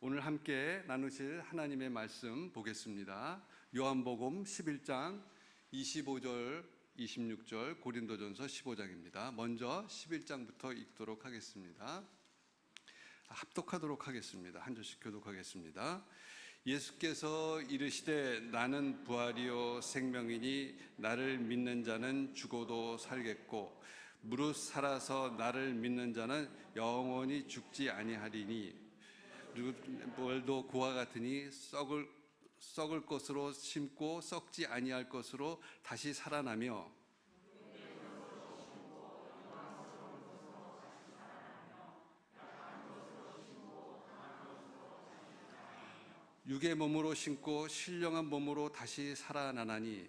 오늘 함께 나누실 하나님의 말씀 보겠습니다. 요한복음 11장 25절, 26절, 고린도전서 15장입니다. 먼저 11장부터 읽도록 하겠습니다. 합독하도록 하겠습니다. 한 절씩 교독하겠습니다. 예수께서 이르시되 나는 부활이요 생명이니 나를 믿는 자는 죽어도 살겠고 무릇 살아서 나를 믿는 자는 영원히 죽지 아니하리니 누구도 그와 같으니 썩을 것으로 심고 썩지 아니할 것으로 다시 살아나며 육의 몸으로 심고 신령한 몸으로 다시 살아나나니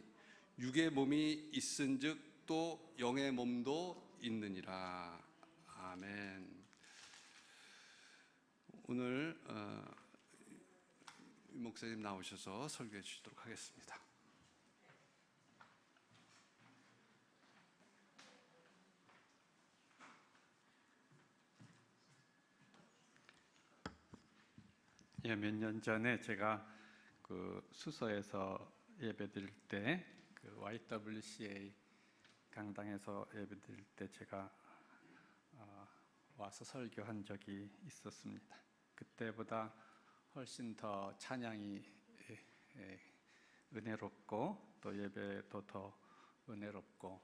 육의 몸이 있은즉 또 영의 몸도 있느니라. 아멘. 오늘 목사님 나오셔서 설교해 주시도록 하겠습니다. 몇 년 전에 제가 그 수서에서 예배드릴 때 그 YWCA 강당에서 예배드릴 때 제가 와서 설교한 적이 있었습니다. 그때보다 훨씬 더 찬양이 은혜롭고 또 예배도 더 은혜롭고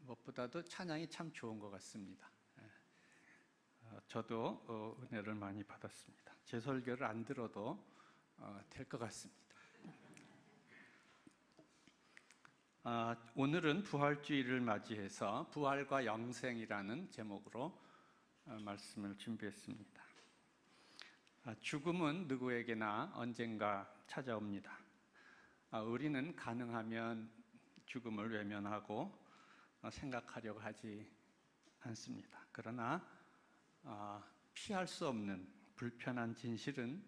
무엇보다도 찬양이 참 좋은 것 같습니다. 저도 은혜를 많이 받았습니다. 제 설교를 안 들어도 될 것 같습니다. 오늘은 부활주의를 맞이해서 부활과 영생이라는 제목으로 말씀을 준비했습니다. 죽음은 누구에게나 언젠가 찾아옵니다. 우리는 가능하면 죽음을 외면하고 생각하려고 하지 않습니다. 그러나 피할 수 없는 불편한 진실은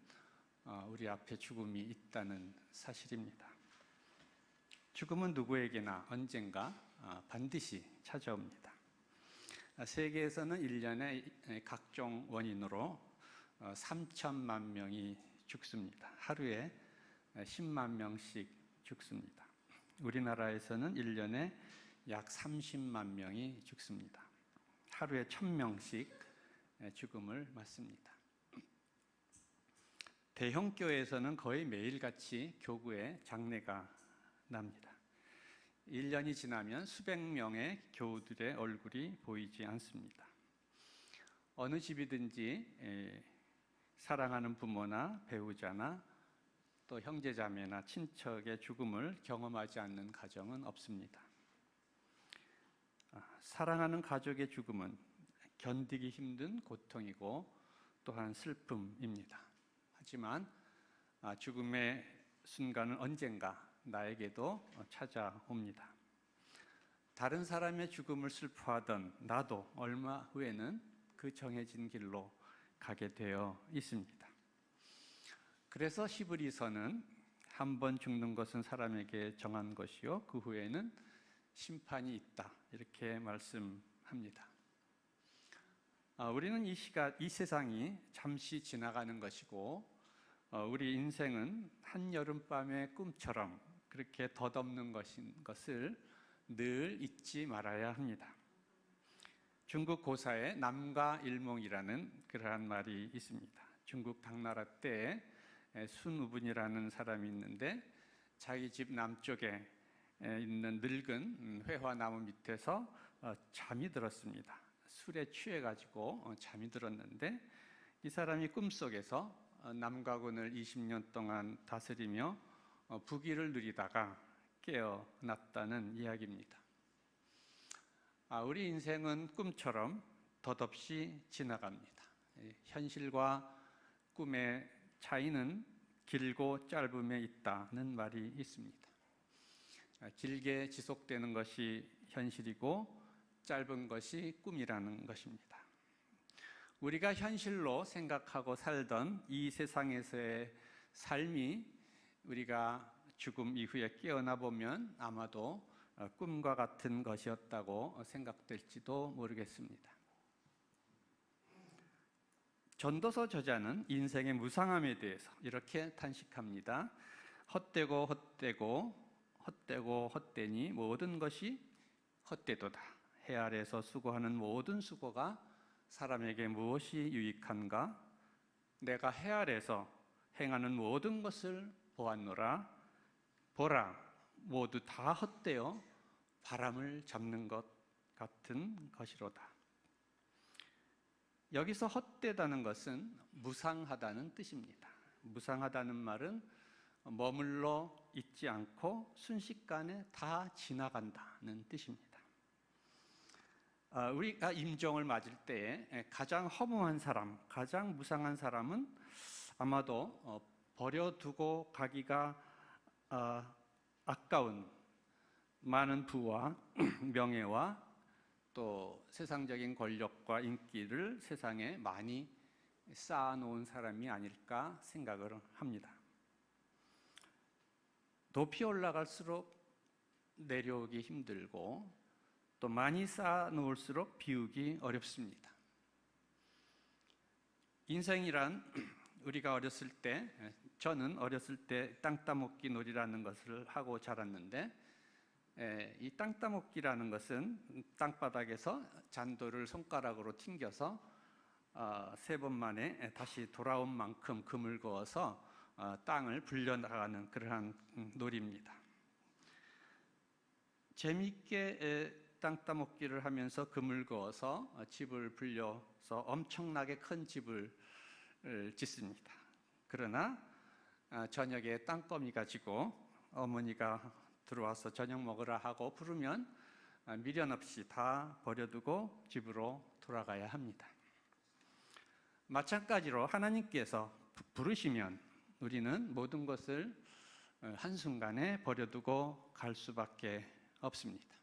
우리 앞에 죽음이 있다는 사실입니다. 죽음은 누구에게나 언젠가 반드시 찾아옵니다. 세계에서는 1년에 각종 원인으로 3천만 명이 죽습니다. 하루에 10만 명씩 죽습니다. 우리나라에서는 1년에 약 30만 명이 죽습니다. 하루에 1,000명씩 죽음을 맞습니다. 대형 교회에서는 거의 매일같이 교구에 장례가 납니다. 1년이 지나면 수백 명의 교우들의 얼굴이 보이지 않습니다. 어느 집이든지 사랑하는 부모나 배우자나 또 형제자매나 친척의 죽음을 경험하지 않는 가정은 없습니다. 사랑하는 가족의 죽음은 견디기 힘든 고통이고 또한 슬픔입니다. 하지만 죽음의 순간은 언젠가 나에게도 찾아옵니다. 다른 사람의 죽음을 슬퍼하던 나도 얼마 후에는 그 정해진 길로 가게 되어 있습니다. 그래서 히브리서는 한 번 죽는 것은 사람에게 정한 것이요 그 후에는 심판이 있다 이렇게 말씀합니다. 우리는 이 세상이 잠시 지나가는 것이고 우리 인생은 한여름밤의 꿈처럼 그렇게 덧없는 것을 늘 잊지 말아야 합니다. 중국 고사에 남가일몽이라는 그러한 말이 있습니다. 중국 당나라 때에 순우분이라는 사람이 있는데 자기 집 남쪽에 있는 늙은 회화나무 밑에서 잠이 들었습니다. 술에 취해가지고 잠이 들었는데 이 사람이 꿈속에서 남가군을 20년 동안 다스리며 부귀를 누리다가 깨어났다는 이야기입니다. 우리 인생은 꿈처럼 덧없이 지나갑니다. 현실과 꿈의 차이는 길고 짧음에 있다는 말이 있습니다. 길게 지속되는 것이 현실이고 짧은 것이 꿈이라는 것입니다. 우리가 현실로 생각하고 살던 이 세상에서의 삶이 우리가 죽음 이후에 깨어나 보면 아마도 꿈과 같은 것이었다고 생각될지도 모르겠습니다. 전도서 저자는 인생의 무상함에 대해서 이렇게 탄식합니다. 헛되고 헛되고 헛되고 헛되니 모든 것이 헛되도다. 해 아래서 수고하는 모든 수고가 사람에게 무엇이 유익한가? 내가 해 아래서 행하는 모든 것을 보았노라. 보라, 모두 다 헛되어 바람을 잡는 것 같은 것이로다. 여기서 헛되다는 것은 무상하다는 뜻입니다. 무상하다는 말은 머물러 있지 않고 순식간에 다 지나간다는 뜻입니다. 우리가 임종을 맞을 때 가장 허무한 사람, 가장 무상한 사람은 아마도 버려두고 가기가 아까운 많은 부와 명예와 또 세상적인 권력과 인기를 세상에 많이 쌓아놓은 사람이 아닐까 생각을 합니다. 높이 올라갈수록 내려오기 힘들고 또 많이 쌓아놓을수록 비우기 어렵습니다. 인생이란 우리가 어렸을 때, 저는 어렸을 때 땅 따먹기 놀이라는 것을 하고 자랐는데, 이 땅 따먹기라는 것은 땅바닥에서 잔돌을 손가락으로 튕겨서 3번 만에 다시 돌아온 만큼 금을 그어서 땅을 불려나가는 그러한 놀이입니다. 재미있게 땅 따먹기를 하면서 금을 그어서 집을 불려서 엄청나게 큰 집을 짓습니다. 그러나 저녁에 땅거미가 지고 어머니가 들어와서 저녁 먹으라 하고 부르면 미련 없이 다 버려두고 집으로 돌아가야 합니다. 마찬가지로 하나님께서 부르시면 우리는 모든 것을 한순간에 버려두고 갈 수밖에 없습니다.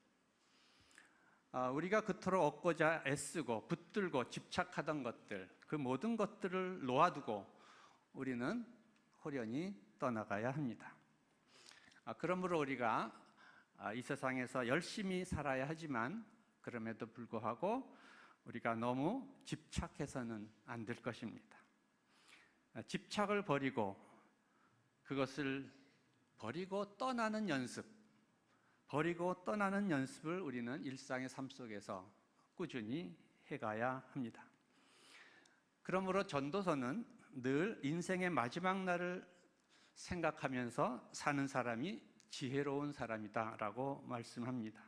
우리가 그토록 얻고자 애쓰고 붙들고 집착하던 것들, 그 모든 것들을 놓아두고 우리는 호련히 떠나가야 합니다. 그러므로 우리가 이 세상에서 열심히 살아야 하지만 그럼에도 불구하고 우리가 너무 집착해서는 안 될 것입니다. 집착을 버리고 그것을 버리고 떠나는 연습, 버리고 떠나는 연습을 우리는 일상의 삶 속에서 꾸준히 해가야 합니다. 그러므로 전도서는 늘 인생의 마지막 날을 생각하면서 사는 사람이 지혜로운 사람이다라고 말씀합니다.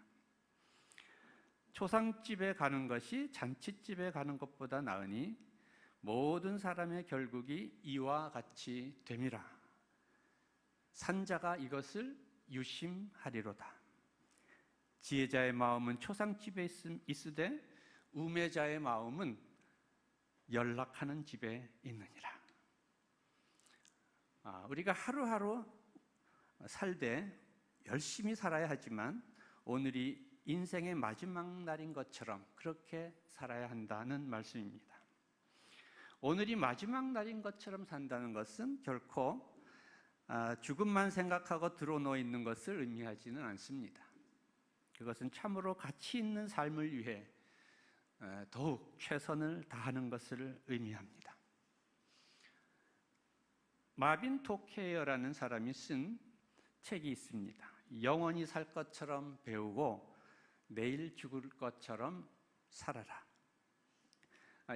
초상집에 가는 것이 잔치집에 가는 것보다 나으니 모든 사람의 결국이 이와 같이 됨이라. 산자가 이것을 유심하리로다. 지혜자의 마음은 초상집에 있으되 우매자의 마음은 연락하는 집에 있느니라. 우리가 하루하루 살되 열심히 살아야 하지만 오늘이 인생의 마지막 날인 것처럼 그렇게 살아야 한다는 말씀입니다. 오늘이 마지막 날인 것처럼 산다는 것은 결코 죽음만 생각하고 드러누워 있는 것을 의미하지는 않습니다. 그것은 참으로 가치 있는 삶을 위해 더욱 최선을 다하는 것을 의미합니다. 마빈 토케어라는 사람이 쓴 책이 있습니다. 영원히 살 것처럼 배우고 내일 죽을 것처럼 살아라.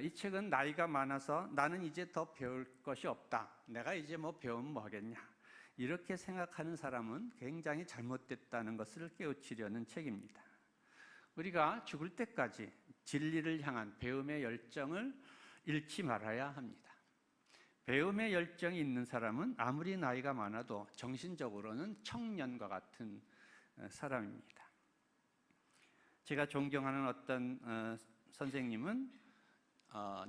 이 책은 나이가 많아서 나는 이제 더 배울 것이 없다. 내가 이제 뭐 배우면 뭐 하겠냐. 이렇게 생각하는 사람은 굉장히 잘못됐다는 것을 깨우치려는 책입니다. 우리가 죽을 때까지 진리를 향한 배움의 열정을 잃지 말아야 합니다. 배움의 열정이 있는 사람은 아무리 나이가 많아도 정신적으로는 청년과 같은 사람입니다. 제가 존경하는 어떤 선생님은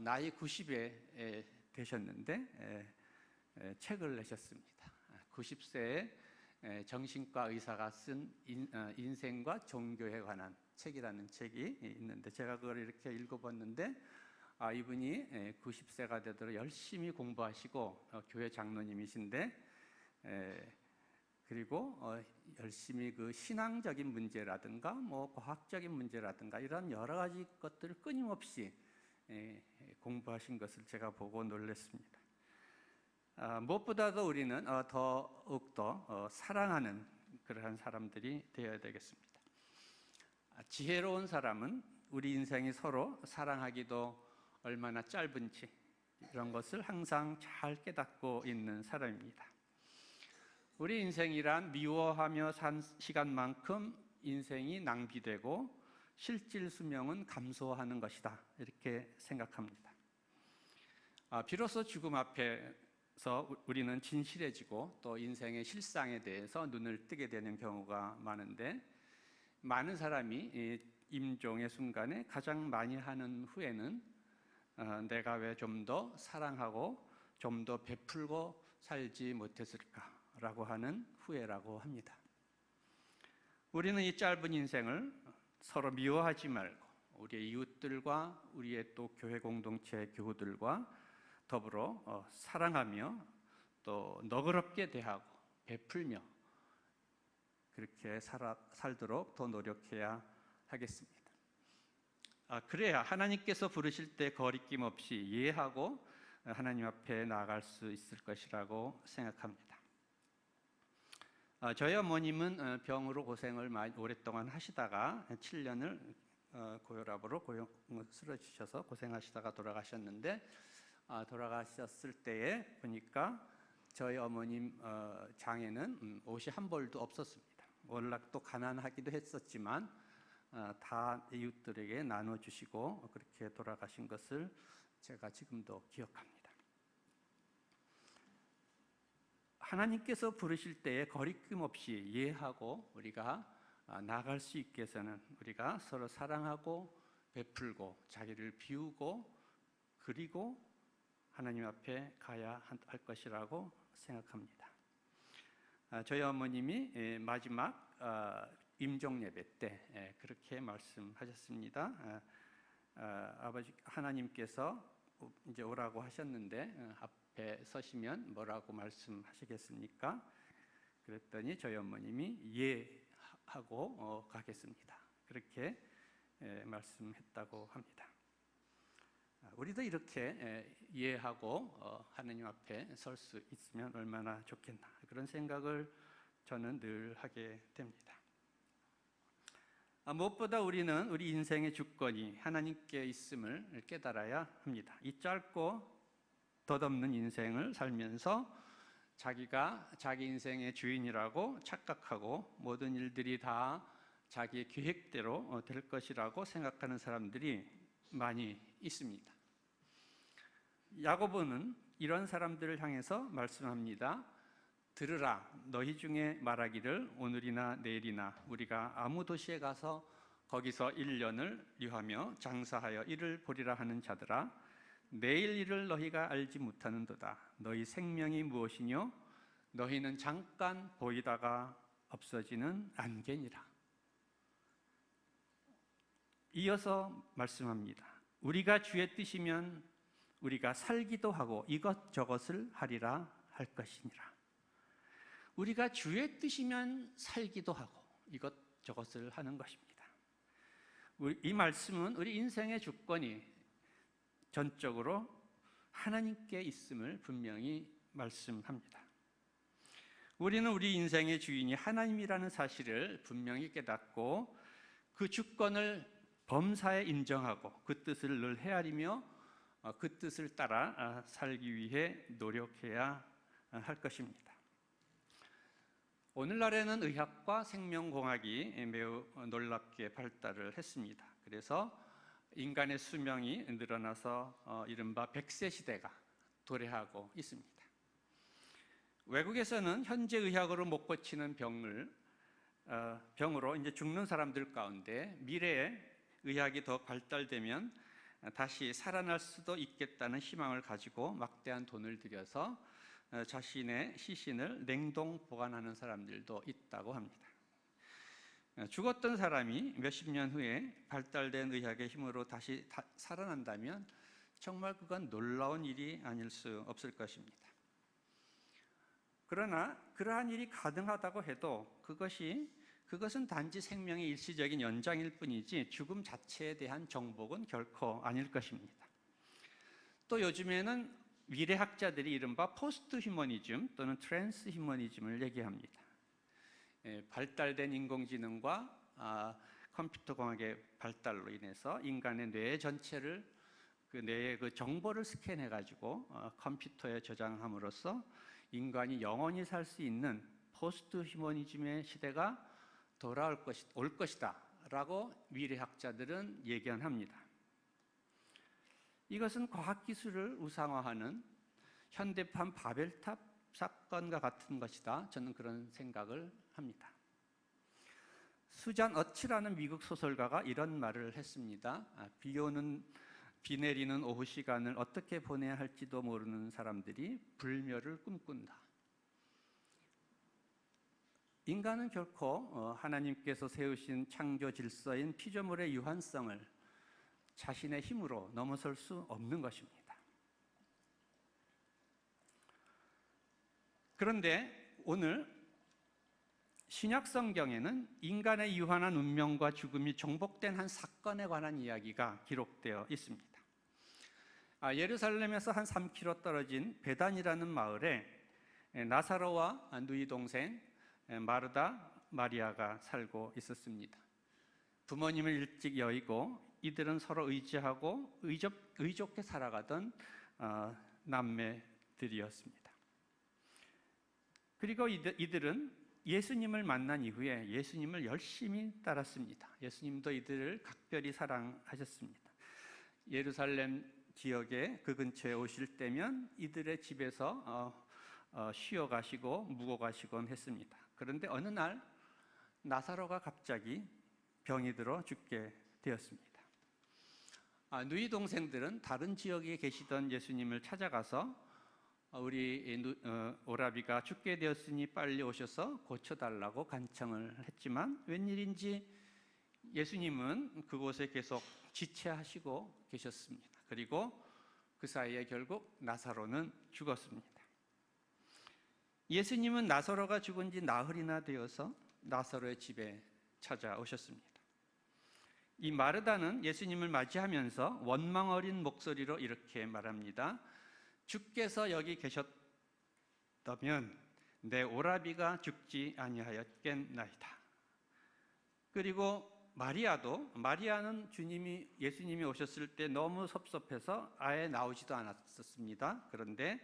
나이 90에 되셨는데 책을 내셨습니다. 90세에 정신과 의사가 쓴 인생과 종교에 관한 책이라는 책이 있는데 제가 그걸 이렇게 읽어봤는데 이분이 90세가 되도록 열심히 공부하시고 교회 장로님이신데 그리고 열심히 그 신앙적인 문제라든가 뭐 과학적인 문제라든가 이런 여러 가지 것들을 끊임없이 공부하신 것을 제가 보고 놀랐습니다. 무엇보다도 우리는 더욱더 사랑하는 그러한 사람들이 되어야 되겠습니다. 지혜로운 사람은 우리 인생이 서로 사랑하기도 얼마나 짧은지 이런 것을 항상 잘 깨닫고 있는 사람입니다. 우리 인생이란 미워하며 산 시간만큼 인생이 낭비되고 실질 수명은 감소하는 것이다, 이렇게 생각합니다. 비로소 죽음 앞에서 우리는 진실해지고 또 인생의 실상에 대해서 눈을 뜨게 되는 경우가 많은데, 많은 사람이 임종의 순간에 가장 많이 하는 후회는 내가 왜 좀 더 사랑하고 좀 더 베풀고 살지 못했을까라고 하는 후회라고 합니다. 우리는 이 짧은 인생을 서로 미워하지 말고 우리의 이웃들과 우리의 또 교회 공동체 교우들과 더불어 사랑하며 또 너그럽게 대하고 베풀며 그렇게 살도록 더 노력해야 하겠습니다. 그래야 하나님께서 부르실 때 거리낌 없이 이해하고 하나님 앞에 나아갈 수 있을 것이라고 생각합니다. 저희 어머님은 병으로 고생을 오랫동안 하시다가 7년을 고혈압으로 쓰러지셔서 고생하시다가 돌아가셨는데, 돌아가셨을 때에 보니까 저희 어머님 장에는 옷이 한 벌도 없었습니다. 워낙 또 가난하기도 했었지만 다 이웃들에게 나눠주시고 그렇게 돌아가신 것을 제가 지금도 기억합니다. 하나님께서 부르실 때에 거리낌 없이 이해하고 우리가 나아갈 수 있게 해서는 우리가 서로 사랑하고 베풀고 자기를 비우고 그리고 하나님 앞에 가야 할 것이라고 생각합니다. 저희 어머님이 마지막 임종 예배 때 그렇게 말씀하셨습니다. 아버지 하나님께서 이제 오라고 하셨는데 앞에 서시면 뭐라고 말씀하시겠습니까? 그랬더니 저희 어머님이 예하고 가겠습니다, 그렇게 말씀했다고 합니다. 우리도 이렇게 이해하고 하나님 앞에 설 수 있으면 얼마나 좋겠나, 그런 생각을 저는 늘 하게 됩니다. 무엇보다 우리는 우리 인생의 주권이 하나님께 있음을 깨달아야 합니다. 이 짧고 덧없는 인생을 살면서 자기가 자기 인생의 주인이라고 착각하고 모든 일들이 다 자기의 계획대로 될 것이라고 생각하는 사람들이 많이 있습니다. 야고보는 이런 사람들을 향해서 말씀합니다. 들으라, 너희 중에 말하기를 오늘이나 내일이나 우리가 아무 도시에 가서 거기서 1년을 유하며 장사하여 이를 보리라 하는 자들아, 내일 일을 너희가 알지 못하는도다. 너희 생명이 무엇이뇨? 너희는 잠깐 보이다가 없어지는 안개니라. 이어서 말씀합니다. 우리가 주의 뜻이면 우리가 살기도 하고 이것저것을 하리라 할 것이니라. 우리가 주의 뜻이면 살기도 하고 이것저것을 하는 것입니다. 이 말씀은 우리 인생의 주권이 전적으로 하나님께 있음을 분명히 말씀합니다. 우리는 우리 인생의 주인이 하나님이라는 사실을 분명히 깨닫고 그 주권을 범사에 인정하고 그 뜻을 늘 헤아리며 그 뜻을 따라 살기 위해 노력해야 할 것입니다. 오늘날에는 의학과 생명공학이 매우 놀랍게 발달을 했습니다. 그래서 인간의 수명이 늘어나서 이른바 100세 시대가 도래하고 있습니다. 외국에서는 현재 의학으로 못 고치는 병으로 이제 죽는 사람들 가운데 미래에 의학이 더 발달되면 다시 살아날 수도 있겠다는 희망을 가지고 막대한 돈을 들여서 자신의 시신을 냉동 보관하는 사람들도 있다고 합니다. 죽었던 사람이 몇십 년 후에 발달된 의학의 힘으로 다시 살아난다면 정말 그건 놀라운 일이 아닐 수 없을 것입니다. 그러나 그러한 일이 가능하다고 해도 그것은 단지 생명의 일시적인 연장일 뿐이지 죽음 자체에 대한 정복은 결코 아닐 것입니다. 또 요즘에는 미래학자들이 이른바 포스트 휴머니즘 또는 트랜스 휴머니즘을 얘기합니다. 발달된 인공지능과 컴퓨터 공학의 발달로 인해서 인간의 뇌 전체를 그 뇌의 그 정보를 스캔해 가지고 컴퓨터에 저장함으로써 인간이 영원히 살 수 있는 포스트 휴머니즘의 시대가 올 것이다라고 미래학자들은 예견합니다. 이것은 과학기술을 우상화하는 현대판 바벨탑 사건과 같은 것이다. 저는 그런 생각을 합니다. 수잔 어치라는 미국 소설가가 이런 말을 했습니다. 비 내리는 오후 시간을 어떻게 보내야 할지도 모르는 사람들이 불멸을 꿈꾼다. 인간은 결코 하나님께서 세우신 창조 질서인 피조물의 유한성을 자신의 힘으로 넘어설 수 없는 것입니다. 그런데 오늘 신약 성경에는 인간의 유한한 운명과 죽음이 정복된 한 사건에 관한 이야기가 기록되어 있습니다. 예루살렘에서 한 3km 떨어진 베단이라는 마을에 나사로와 누이 동생 마르다, 마리아가 살고 있었습니다. 부모님을 일찍 여의고 이들은 서로 의지하고 의좋게 살아가던 남매들이었습니다. 그리고 이들은 예수님을 만난 이후에 예수님을 열심히 따랐습니다. 예수님도 이들을 각별히 사랑하셨습니다. 예루살렘 지역에 그 근처에 오실 때면 이들의 집에서 쉬어 가시고 묵어 가시곤 했습니다. 그런데 어느 날 나사로가 갑자기 병이 들어 죽게 되었습니다. 누이 동생들은 다른 지역에 계시던 예수님을 찾아가서 우리 오라비가 죽게 되었으니 빨리 오셔서 고쳐달라고 간청을 했지만 웬일인지 예수님은 그곳에 계속 지체하시고 계셨습니다. 그리고 그 사이에 결국 나사로는 죽었습니다. 예수님은 나사로가 죽은 지 나흘이나 되어서 나사로의 집에 찾아오셨습니다. 이 마르다는 예수님을 맞이하면서 원망 어린 목소리로 이렇게 말합니다. 주께서 여기 계셨다면 내 오라비가 죽지 아니하였겠나이다. 그리고 마리아는 예수님이 오셨을 때 너무 섭섭해서 아예 나오지도 않았었습니다. 그런데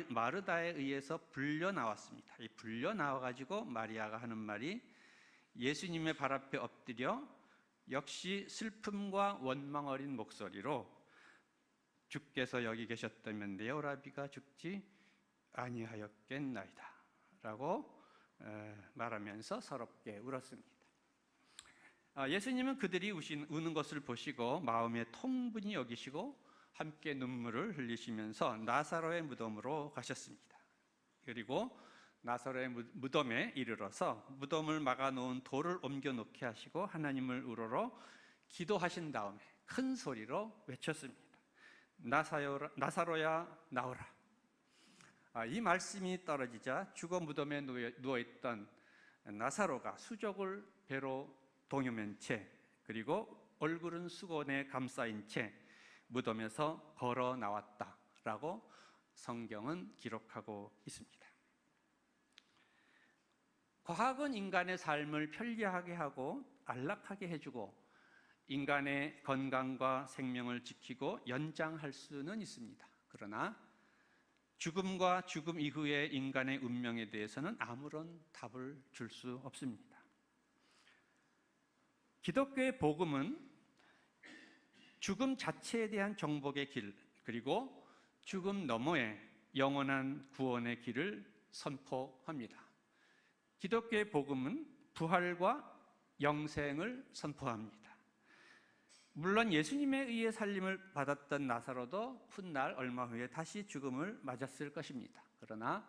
마르다에 의해서 불려 나왔습니다. 이 불려 나와가지고 마리아가 하는 말이 예수님의 발 앞에 엎드려 역시 슬픔과 원망 어린 목소리로 주께서 여기 계셨다면 내 오라비가 죽지 아니하였겠나이다 라고 말하면서 서럽게 울었습니다. 예수님은 그들이 우는 것을 보시고 마음에 통분히 여기시고 함께 눈물을 흘리시면서 나사로의 무덤으로 가셨습니다. 그리고 나사로의 무덤에 이르러서 무덤을 막아놓은 돌을 옮겨놓게 하시고 하나님을 우러러 기도하신 다음에 큰 소리로 외쳤습니다. 나사로야 나오라. 이 말씀이 떨어지자 죽어 무덤에 누워있던 나사로가 수족을 배로 동여맨 채 그리고 얼굴은 수건에 감싸인 채 무덤에서 걸어 나왔다라고 성경은 기록하고 있습니다. 과학은 인간의 삶을 편리하게 하고 안락하게 해주고 인간의 건강과 생명을 지키고 연장할 수는 있습니다. 그러나 죽음과 죽음 이후의 인간의 운명에 대해서는 아무런 답을 줄 수 없습니다. 기독교의 복음은 죽음 자체에 대한 정복의 길, 그리고 죽음 너머의 영원한 구원의 길을 선포합니다. 기독교의 복음은 부활과 영생을 선포합니다. 물론 예수님에 의해 살림을 받았던 나사로도 훗날 얼마 후에 다시 죽음을 맞았을 것입니다. 그러나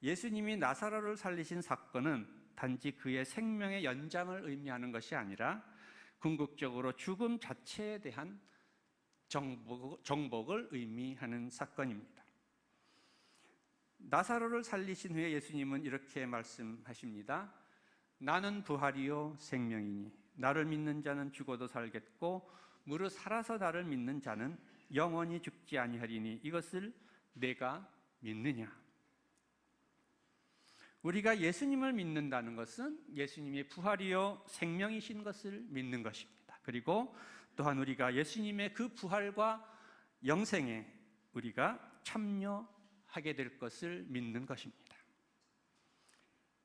예수님이 나사로를 살리신 사건은 단지 그의 생명의 연장을 의미하는 것이 아니라 궁극적으로 죽음 자체에 대한 정복을 의미하는 사건입니다. 나사로를 살리신 후에 예수님은 이렇게 말씀하십니다. 나는 부활이요 생명이니 나를 믿는 자는 죽어도 살겠고 무릇 살아서 나를 믿는 자는 영원히 죽지 아니하리니 이것을 내가 믿느냐. 우리가 예수님을 믿는다는 것은 예수님의 부활이요 생명이신 것을 믿는 것입니다. 그리고 또한 우리가 예수님의 그 부활과 영생에 우리가 참여하게 될 것을 믿는 것입니다.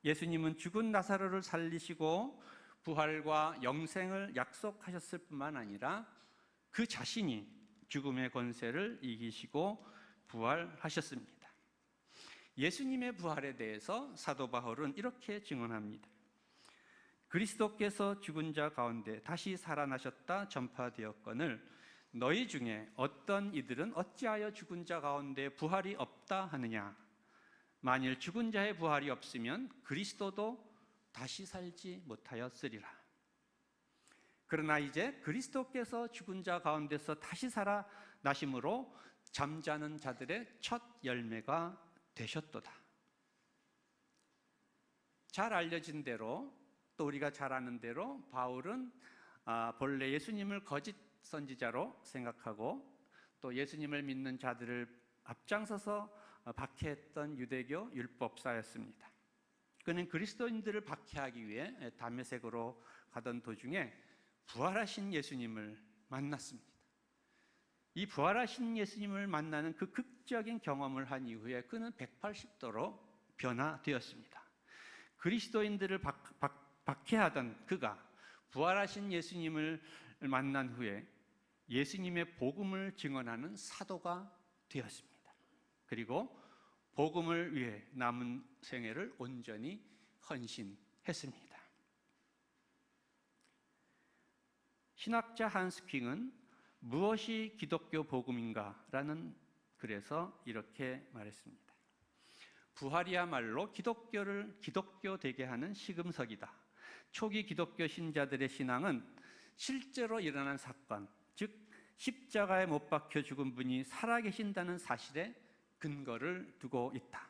예수님은 죽은 나사로를 살리시고 부활과 영생을 약속하셨을 뿐만 아니라 그 자신이 죽음의 권세를 이기시고 부활하셨습니다. 예수님의 부활에 대해서 사도 바울은 이렇게 증언합니다. 그리스도께서 죽은 자 가운데 다시 살아나셨다 전파되었거늘 너희 중에 어떤 이들은 어찌하여 죽은 자 가운데 부활이 없다 하느냐. 만일 죽은 자의 부활이 없으면 그리스도도 다시 살지 못하였으리라. 그러나 이제 그리스도께서 죽은 자 가운데서 다시 살아나심으로 잠자는 자들의 첫 열매가 되셨도다. 잘 알려진 대로 또 우리가 잘 아는 대로 바울은 본래 예수님을 거짓 선지자로 생각하고 또 예수님을 믿는 자들을 앞장서서 박해했던 유대교 율법사였습니다. 그는 그리스도인들을 박해하기 위해 다메섹으로 가던 도중에 부활하신 예수님을 만났습니다. 이 부활하신 예수님을 만나는 그 극적인 경험을 한 이후에 그는 180도로 변화되었습니다. 그리스도인들을 박해하던 그가 부활하신 예수님을 만난 후에 예수님의 복음을 증언하는 사도가 되었습니다. 그리고 복음을 위해 남은 생애를 온전히 헌신했습니다. 신학자 한스 킹은 무엇이 기독교 복음인가? 라는 글에서 이렇게 말했습니다. 부활이야말로 기독교를 기독교 되게 하는 시금석이다. 초기 기독교 신자들의 신앙은 실제로 일어난 사건, 즉 십자가에 못 박혀 죽은 분이 살아계신다는 사실에 근거를 두고 있다.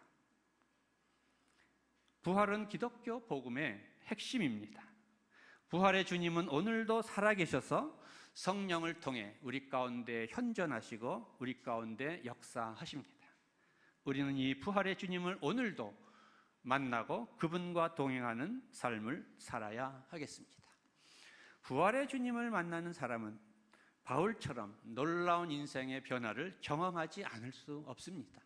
부활은 기독교 복음의 핵심입니다. 부활의 주님은 오늘도 살아계셔서 성령을 통해 우리 가운데 현존하시고 우리 가운데 역사하십니다. 우리는 이 부활의 주님을 오늘도 만나고 그분과 동행하는 삶을 살아야 하겠습니다. 부활의 주님을 만나는 사람은 바울처럼 놀라운 인생의 변화를 경험하지 않을 수 없습니다.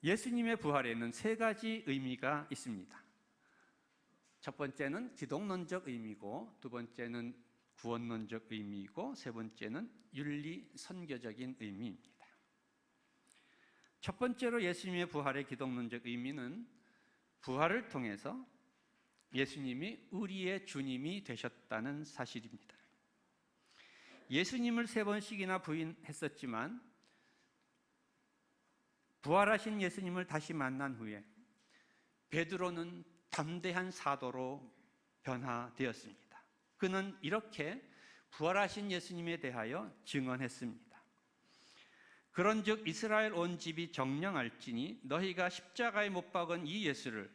예수님의 부활에는 세 가지 의미가 있습니다. 첫 번째는 기독론적 의미고, 두 번째는 구원론적 의미이고, 세 번째는 윤리 선교적인 의미입니다. 첫 번째로 예수님의 부활의 기독론적 의미는 부활을 통해서 예수님이 우리의 주님이 되셨다는 사실입니다. 예수님을 3번씩이나 부인했었지만 부활하신 예수님을 다시 만난 후에 베드로는 담대한 사도로 변화되었습니다. 그는 이렇게 부활하신 예수님에 대하여 증언했습니다. 그런즉 이스라엘 온 집이 정령할지니 너희가 십자가에 못 박은 이 예수를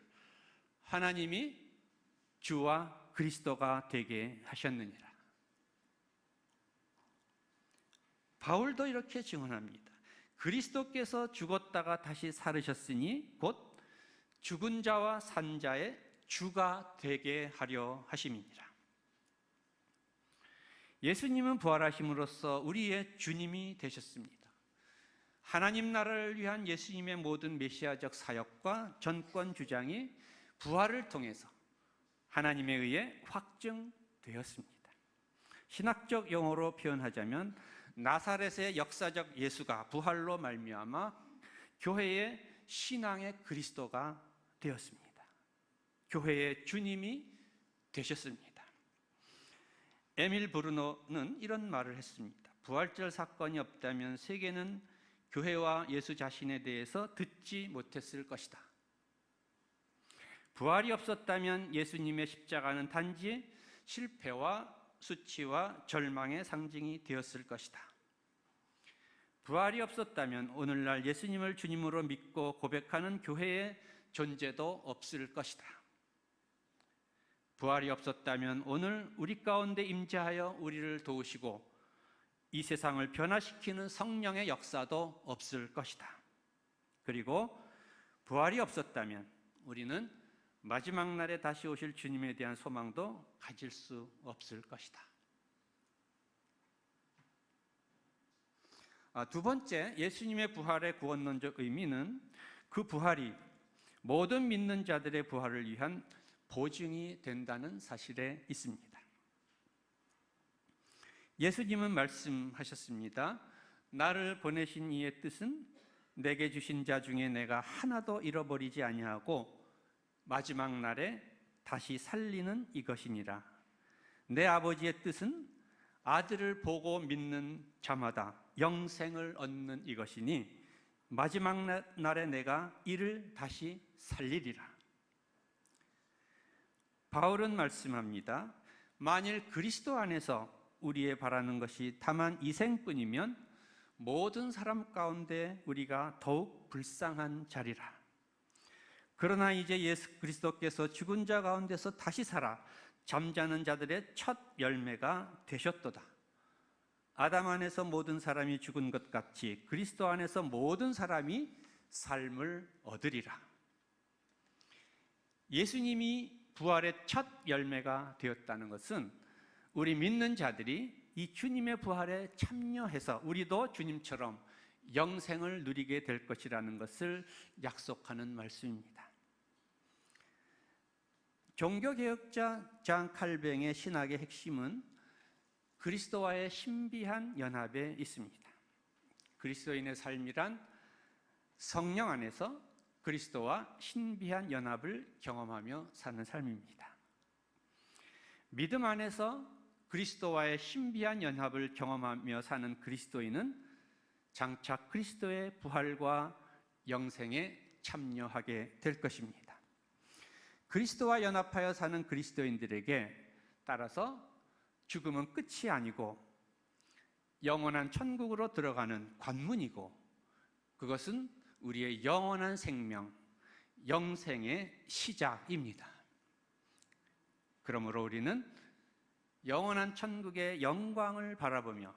하나님이 주와 그리스도가 되게 하셨느니라. 바울도 이렇게 증언합니다. 그리스도께서 죽었다가 다시 살으셨으니 곧 죽은 자와 산 자의 주가 되게 하려 하심이니라. 예수님은 부활하심으로써 우리의 주님이 되셨습니다. 하나님 나라를 위한 예수님의 모든 메시아적 사역과 전권 주장이 부활을 통해서 하나님에 의해 확증되었습니다. 신학적 용어로 표현하자면 나사렛의 역사적 예수가 부활로 말미암아 교회의 신앙의 그리스도가 되었습니다. 교회의 주님이 되셨습니다. 에밀 브루노는 이런 말을 했습니다. 부활절 사건이 없다면 세계는 교회와 예수 자신에 대해서 듣지 못했을 것이다. 부활이 없었다면 예수님의 십자가는 단지 실패와 수치와 절망의 상징이 되었을 것이다. 부활이 없었다면 오늘날 예수님을 주님으로 믿고 고백하는 교회의 존재도 없을 것이다. 부활이 없었다면 오늘 우리 가운데 임재하여 우리를 도우시고 이 세상을 변화시키는 성령의 역사도 없을 것이다. 그리고 부활이 없었다면 우리는 마지막 날에 다시 오실 주님에 대한 소망도 가질 수 없을 것이다. 두 번째, 예수님의 부활의 구원론적 의미는 그 부활이 모든 믿는 자들의 부활을 위한 보증이 된다는 사실에 있습니다. 예수님은 말씀하셨습니다. 나를 보내신 이의 뜻은 내게 주신 자 중에 내가 하나도 잃어버리지 아니하고 마지막 날에 다시 살리는 이것이니라. 내 아버지의 뜻은 아들을 보고 믿는 자마다 영생을 얻는 이것이니 마지막 날에 내가 이를 다시 살리리라. 바울은 말씀합니다. 만일 그리스도 안에서 우리의 바라는 것이 다만 이 생뿐이면 모든 사람 가운데 우리가 더욱 불쌍한 자리라. 그러나 이제 예수 그리스도께서 죽은 자 가운데서 다시 살아 잠자는 자들의 첫 열매가 되셨도다. 아담 안에서 모든 사람이 죽은 것 같이 그리스도 안에서 모든 사람이 삶을 얻으리라. 예수님이 부활의 첫 열매가 되었다는 것은 우리 믿는 자들이 이 주님의 부활에 참여해서 우리도 주님처럼 영생을 누리게 될 것이라는 것을 약속하는 말씀입니다. 종교개혁자 장 칼뱅의 신학의 핵심은 그리스도와의 신비한 연합에 있습니다. 그리스도인의 삶이란 성령 안에서 그리스도와 신비한 연합을 경험하며 사는 삶입니다. 믿음 안에서 그리스도와의 신비한 연합을 경험하며 사는 그리스도인은 장차 그리스도의 부활과 영생에 참여하게 될 것입니다. 그리스도와 연합하여 사는 그리스도인들에게 따라서 죽음은 끝이 아니고 영원한 천국으로 들어가는 관문이고 그것은 우리의 영원한 생명, 영생의 시작입니다. 그러므로 우리는 영원한 천국의 영광을 바라보며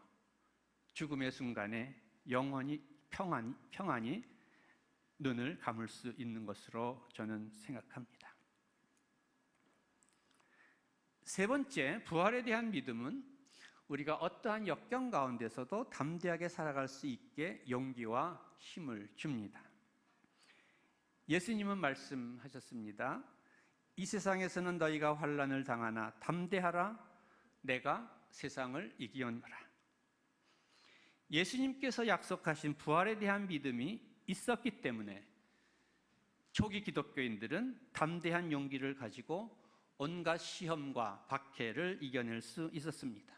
죽음의 순간에 영원히 평안히 눈을 감을 수 있는 것으로 저는 생각합니다. 세 번째, 부활에 대한 믿음은 우리가 어떠한 역경 가운데서도 담대하게 살아갈 수 있게 용기와 힘을 줍니다. 예수님은 말씀하셨습니다. 이 세상에서는 너희가 환난을 당하나 담대하라, 내가 세상을 이기었노라. 예수님께서 약속하신 부활에 대한 믿음이 있었기 때문에 초기 기독교인들은 담대한 용기를 가지고 온갖 시험과 박해를 이겨낼 수 있었습니다.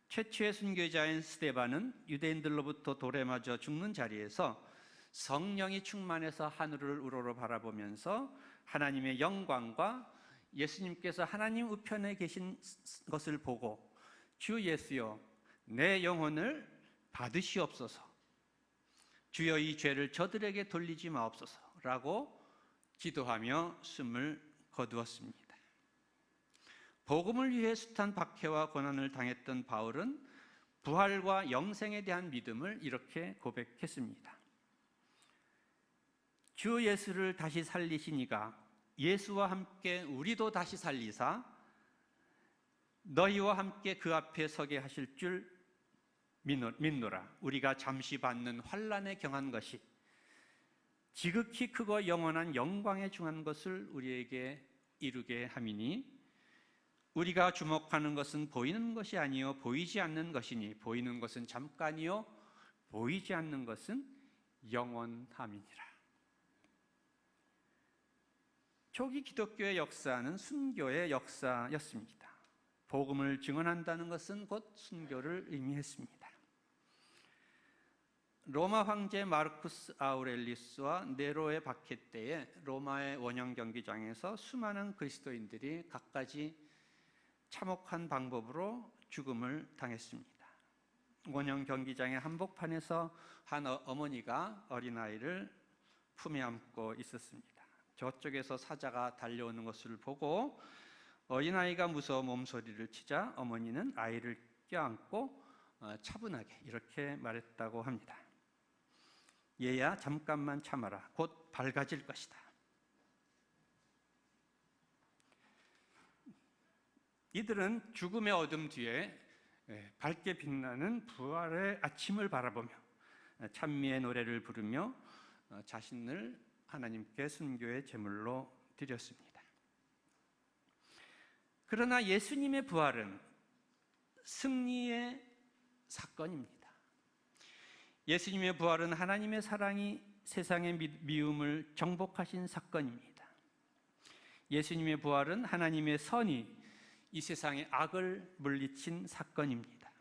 최초의 순교자인 스데반은 유대인들로부터 돌에 맞아 죽는 자리에서 성령이 충만해서 하늘을 우러러 바라보면서 하나님의 영광과 예수님께서 하나님 우편에 계신 것을 보고 주 예수여 내 영혼을 받으시옵소서, 주여 이 죄를 저들에게 돌리지 마옵소서라고 기도하며 숨을 거두었습니다. 복음을 위해 숱한 박해와 고난을 당했던 바울은 부활과 영생에 대한 믿음을 이렇게 고백했습니다. 주 예수를 다시 살리시니가 예수와 함께 우리도 다시 살리사 너희와 함께 그 앞에 서게 하실 줄 믿노라. 우리가 잠시 받는 환난에 경한 것이 지극히 크고 영원한 영광에 중한 것을 우리에게 이루게 함이니 우리가 주목하는 것은 보이는 것이 아니요 보이지 않는 것이니 보이는 것은 잠깐이요 보이지 않는 것은 영원함이니라. 초기 기독교의 역사는 순교의 역사였습니다. 복음을 증언한다는 것은 곧 순교를 의미했습니다. 로마 황제 마르쿠스 아우렐리스와 네로의 박해 때에 로마의 원형 경기장에서 수많은 그리스도인들이 각가지 참혹한 방법으로 죽음을 당했습니다. 원형 경기장의 한복판에서 한 어머니가 어린아이를 품에 안고 있었습니다. 저쪽에서 사자가 달려오는 것을 보고 어린아이가 무서워 몸소리를 치자 어머니는 아이를 껴안고 차분하게 이렇게 말했다고 합니다. 얘야, 잠깐만 참아라. 곧 밝아질 것이다. 이들은 죽음의 어둠 뒤에 밝게 빛나는 부활의 아침을 바라보며 찬미의 노래를 부르며 자신을 하나님께 순교의 제물로 드렸습니다. 그러나 예수님의 부활은 승리의 사건입니다. 예수님의 부활은 하나님의 사랑이 세상의 미움을 정복하신 사건입니다. 예수님의 부활은 하나님의 선이 이 세상의 악을 물리친 사건입니다.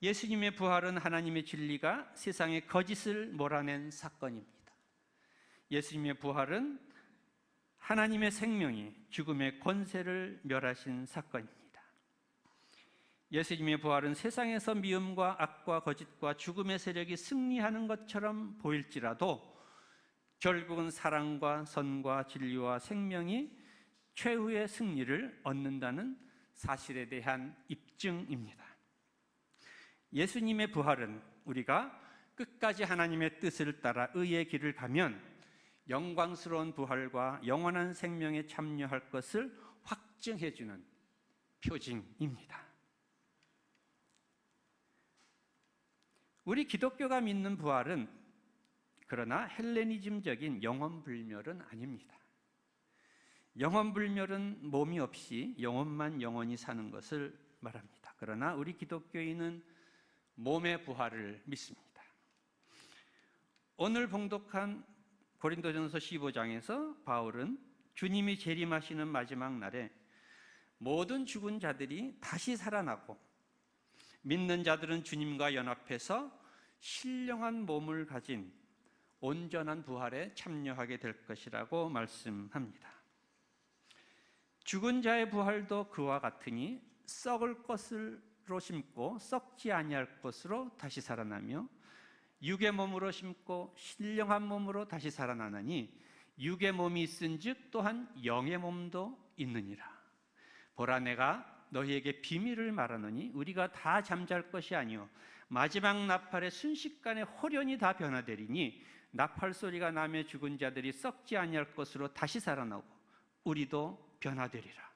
예수님의 부활은 하나님의 진리가 세상의 거짓을 몰아낸 사건입니다. 예수님의 부활은 하나님의 생명이 죽음의 권세를 멸하신 사건입니다. 예수님의 부활은 세상에서 미움과 악과 거짓과 죽음의 세력이 승리하는 것처럼 보일지라도 결국은 사랑과 선과 진리와 생명이 최후의 승리를 얻는다는 사실에 대한 입증입니다. 예수님의 부활은 우리가 끝까지 하나님의 뜻을 따라 의의 길을 가면 영광스러운 부활과 영원한 생명에 참여할 것을 확증해주는 표징입니다. 우리 기독교가 믿는 부활은 그러나 헬레니즘적인 영혼불멸은 아닙니다. 영혼불멸은 몸이 없이 영혼만 영원히 사는 것을 말합니다. 그러나 우리 기독교인은 몸의 부활을 믿습니다. 오늘 봉독한 고린도전서 15장에서 바울은 주님이 재림하시는 마지막 날에 모든 죽은 자들이 다시 살아나고 믿는 자들은 주님과 연합해서 신령한 몸을 가진 온전한 부활에 참여하게 될 것이라고 말씀합니다. 죽은 자의 부활도 그와 같으니 썩을 것으로 심고 썩지 아니할 것으로 다시 살아나며 육의 몸으로 심고 신령한 몸으로 다시 살아나나니 육의 몸이 있은즉 또한 영의 몸도 있느니라. 보라, 내가 너희에게 비밀을 말하노니 우리가 다 잠잘 것이 아니요 마지막 나팔에 순식간에 홀연히 다 변화되리니 나팔 소리가 나며 죽은 자들이 썩지 아니할 것으로 다시 살아나고 우리도 변화되리라.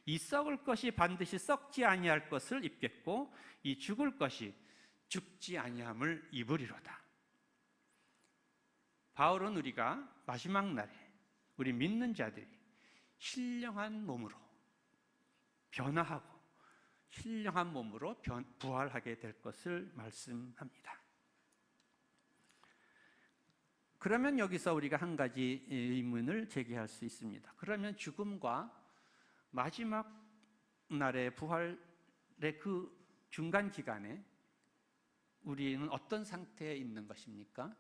이 썩을 것이 반드시 썩지 아니할 것을 입겠고 이 죽을 것이 죽지 아니함을 입으리로다. 바울은 우리가 마지막 날에 우리 믿는 자들이 신령한 몸으로 변화하고 신령한 몸으로 부활하게 될 것을 말씀합니다. 그러면 여기서 우리가 한 가지 의문을 제기할 수 있습니다. 그러면 죽음과 마지막 날의 부활의 그 중간 기간에 우리는 어떤 상태에 있는 것입니까?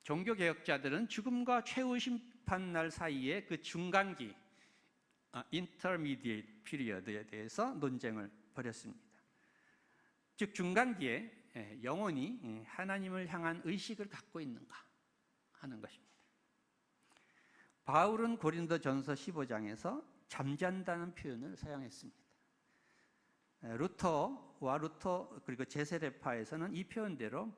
종교개혁자들은 죽음과 최후 심판날 사이의 그 중간기, intermediate period에 대해서 논쟁을 벌였습니다. 즉 중간기에 영혼이 하나님을 향한 의식을 갖고 있는가 하는 것입니다. 바울은 고린도전서 15장에서 잠잔다는 표현을 사용했습니다. 루터 그리고 제세례파에서는 이 표현대로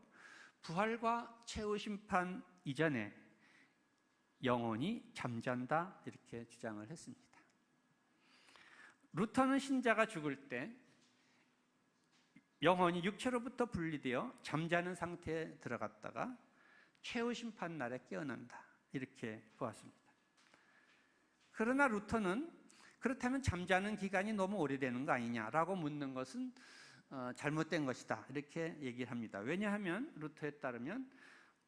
부활과 최후 심판 이전에 영혼이 잠잔다 이렇게 주장을 했습니다. 루터는 신자가 죽을 때 영혼이 육체로부터 분리되어 잠자는 상태에 들어갔다가 최후 심판 날에 깨어난다 이렇게 보았습니다. 그러나 루터는 그렇다면 잠자는 기간이 너무 오래되는 거 아니냐라고 묻는 것은 잘못된 것이다 이렇게 얘기를 합니다. 왜냐하면 루터에 따르면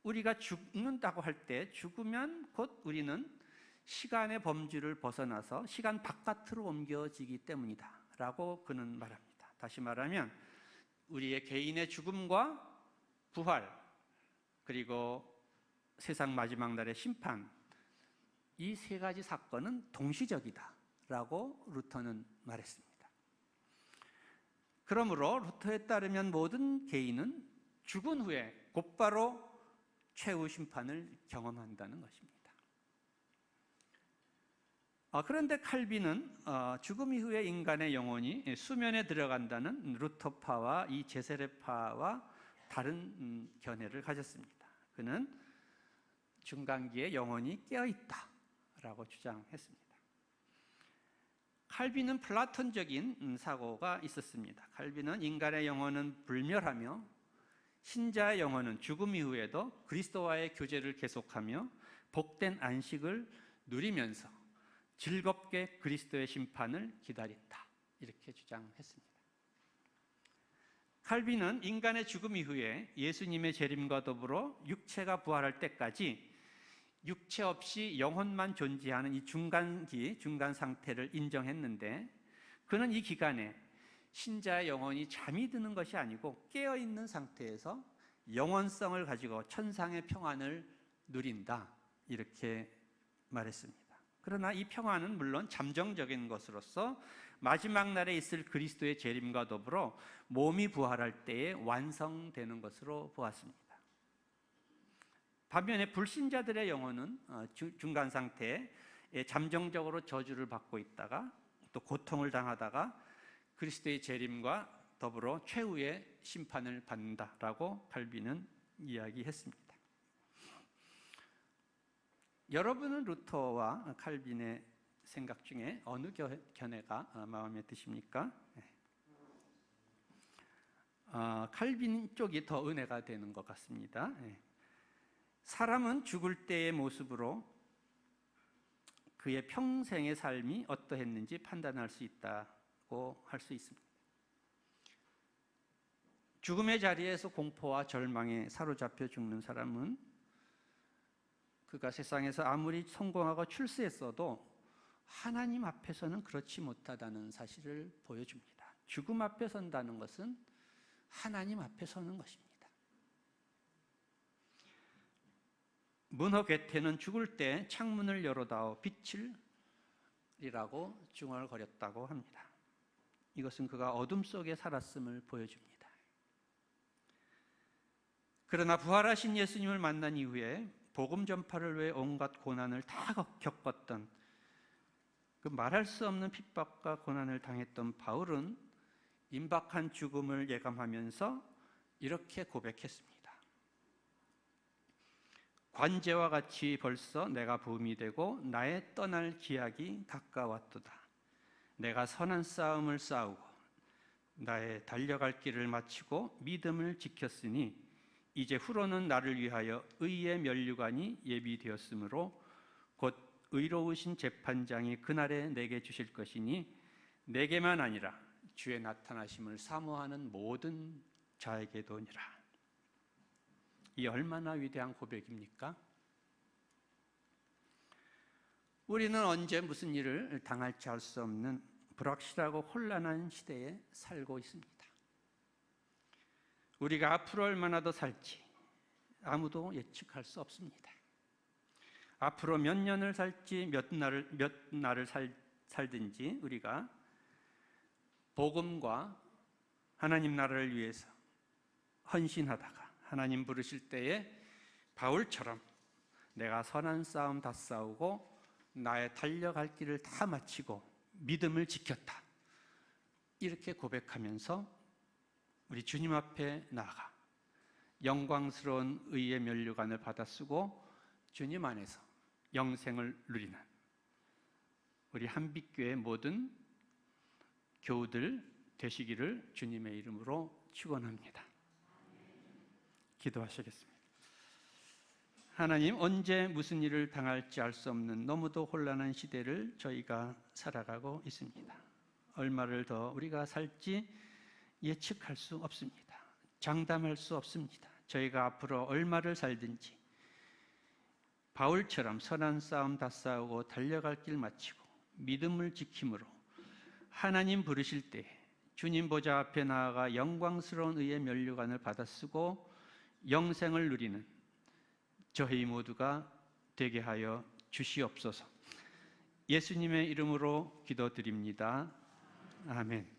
우리가 죽는다고 할 때 죽으면 곧 우리는 시간의 범주를 벗어나서 시간 바깥으로 옮겨지기 때문이다 라고 그는 말합니다. 다시 말하면 우리의 개인의 죽음과 부활 그리고 세상 마지막 날의 심판 이 세 가지 사건은 동시적이다 라고 루터는 말했습니다. 그러므로 루터에 따르면 모든 개인은 죽은 후에 곧바로 최후 심판을 경험한다는 것입니다. 그런데 칼빈은 죽음 이후에 인간의 영혼이 수면에 들어간다는 루터파와 이 제세례파와 다른 견해를 가졌습니다. 그는 중간기에 영혼이 깨어있다라고 주장했습니다. 칼빈은 플라톤적인 사고가 있었습니다. 칼빈은 인간의 영혼은 불멸하며 신자의 영혼은 죽음 이후에도 그리스도와의 교제를 계속하며 복된 안식을 누리면서 즐겁게 그리스도의 심판을 기다린다, 이렇게 주장했습니다. 칼빈은 인간의 죽음 이후에 예수님의 재림과 더불어 육체가 부활할 때까지 육체 없이 영혼만 존재하는 이 중간기, 중간 상태를 인정했는데, 그는 이 기간에 신자의 영혼이 잠이 드는 것이 아니고 깨어있는 상태에서 영원성을 가지고 천상의 평안을 누린다, 이렇게 말했습니다. 그러나 이 평안은 물론 잠정적인 것으로서 마지막 날에 있을 그리스도의 재림과 더불어 몸이 부활할 때에 완성되는 것으로 보았습니다. 반면에 불신자들의 영혼은 중간 상태에 잠정적으로 저주를 받고 있다가 또 고통을 당하다가 그리스도의 재림과 더불어 최후의 심판을 받는다라고 칼빈은 이야기했습니다. 여러분은 루터와 칼빈의 생각 중에 어느 견해가 마음에 드십니까? 칼빈 쪽이 더 은혜가 되는 것 같습니다. 사람은 죽을 때의 모습으로 그의 평생의 삶이 어떠했는지 판단할 수 있다고 할 수 있습니다. 죽음의 자리에서 공포와 절망에 사로잡혀 죽는 사람은 그가 세상에서 아무리 성공하고 출세했어도 하나님 앞에서는 그렇지 못하다는 사실을 보여줍니다. 죽음 앞에 선다는 것은 하나님 앞에 서는 것입니다. 문허 괴테는 죽을 때 창문을 열어다오 빛을 이라고 중얼거렸다고 합니다. 이것은 그가 어둠 속에 살았음을 보여줍니다. 그러나 부활하신 예수님을 만난 이후에 복음 전파를 위해 온갖 고난을 다 겪었던, 그 말할 수 없는 핍박과 고난을 당했던 바울은 임박한 죽음을 예감하면서 이렇게 고백했습니다. 관제와 같이 벌써 내가 부음이 되고 나의 떠날 기약이 가까웠도다. 내가 선한 싸움을 싸우고 나의 달려갈 길을 마치고 믿음을 지켰으니 이제 후로는 나를 위하여 의의 면류관이 예비되었으므로 곧 의로우신 재판장이 그날에 내게 주실 것이니 내게만 아니라 주의 나타나심을 사모하는 모든 자에게도니라. 이 얼마나 위대한 고백입니까? 우리는 언제 무슨 일을 당할지 알 수 없는 불확실하고 혼란한 시대에 살고 있습니다. 우리가 앞으로 얼마나 더 살지 아무도 예측할 수 없습니다. 앞으로 몇 년을 살지 몇 날을 살든지 우리가 복음과 하나님 나라를 위해서 헌신하다가 하나님 부르실 때에 바울처럼 내가 선한 싸움 다 싸우고 나의 달려갈 길을 다 마치고 믿음을 지켰다, 이렇게 고백하면서 우리 주님 앞에 나아가 영광스러운 의의 면류관을 받아 쓰고 주님 안에서 영생을 누리는 우리 한빛교회 모든 교우들 되시기를 주님의 이름으로 축원합니다. 기도하시겠습니다. 하나님, 언제 무슨 일을 당할지 알 수 없는 너무도 혼란한 시대를 저희가 살아가고 있습니다. 얼마를 더 우리가 살지 예측할 수 없습니다. 장담할 수 없습니다. 저희가 앞으로 얼마를 살든지 바울처럼 선한 싸움 다 싸우고 달려갈 길 마치고 믿음을 지킴으로 하나님 부르실 때 주님 보좌 앞에 나아가 영광스러운 의의 면류관을 받아 쓰고 영생을 누리는 저희 모두가 되게 하여 주시옵소서. 예수님의 이름으로 기도드립니다. 아멘.